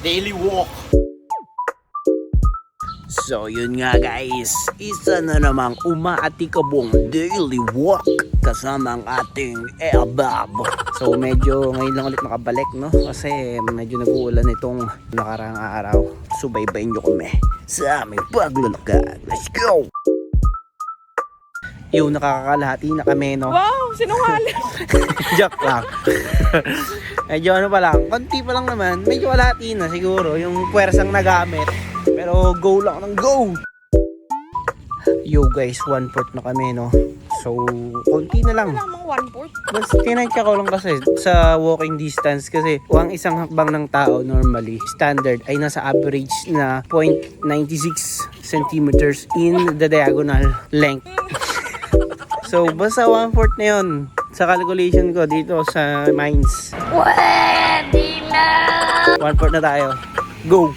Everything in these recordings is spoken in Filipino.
Daily walk. So yun nga guys, isa na namang umaatikabong daily walk kasama ang ating Elbab. So medyo ngayon lang ulit nakabalik, no? Kasi medyo nag-uulan itong nakaraang araw. Subaybayin nyo kami sa aming paglalakad. Let's go! Yung nakakalahati na kami, no? Wow, sinungaling. Joke lang. Medyo ano pa lang, konti pa lang naman. Medyo kalahati na siguro yung puwersang nagamit. Pero go lang ng go. Yo guys, 1/4 na kami, no? So, konti na lang. Wala mang 1/4. Basta tinatya ko lang kasi sa walking distance kasi ang isang hakbang ng tao normally standard ay nasa average na 0.96 centimeters in the diagonal length. So, basta 1/4 na yun sa calculation ko dito sa mines. Pwede na. 1/4 na tayo. Go!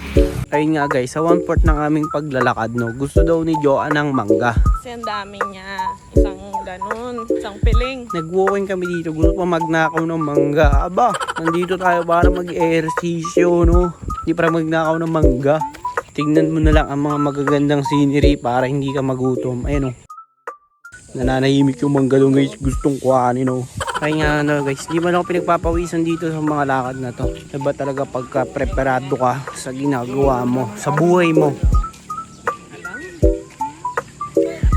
Ayun nga guys, sa 1/4 ng aming paglalakad, no, gusto daw ni Joanne ng mangga. Kasi ang dami niya. Isang ganun. Isang piling. Nag-walking kami dito, gusto pa magnakaw ng mangga. Aba, nandito tayo para mag-ehersisyo, no? Hindi para magnakaw ng mangga. Tingnan mo na lang ang mga magagandang scenery para hindi ka magutom. Ayun, no. Nananahimik yung mangga doon guys, gustong kuhanin, no. Kaya nga ano guys, di man ako pinagpapawisan dito sa mga lakad na to. Diba talaga pagka preparado ka sa ginagawa mo, sa buhay mo.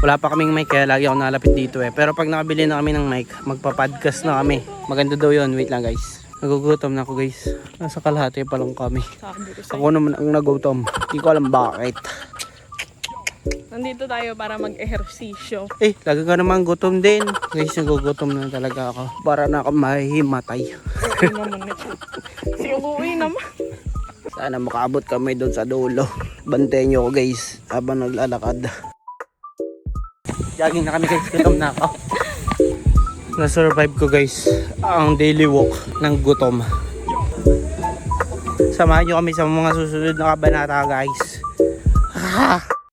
Wala pa kaming mic kaya lagi ako nalapit dito eh. Pero pag nakabili na kami ng mic, magpa-podcast na kami. Maganda daw yun, wait lang guys. Nagugutom na ako guys. Nasa kalahati pa lang kami. Sabi ko sa'yo. Ako naman ang nagutom. Hindi ko alam bakit. Nandito tayo para mag-ehersisyo. Eh, lagi ka naman gutom din. Guys, nagugutom na talaga ako. Para na ako mahihimatay. Uwi naman nito. Si uwi naman. Sana makaabot kami doon sa dulo. Bantayan nyo ako guys habang naglalakad. Jogging na kami guys, gutom na ako. Na-survive ko guys ang daily walk ng gutom. Samahan nyo kami sa mga susunod na kabanata guys.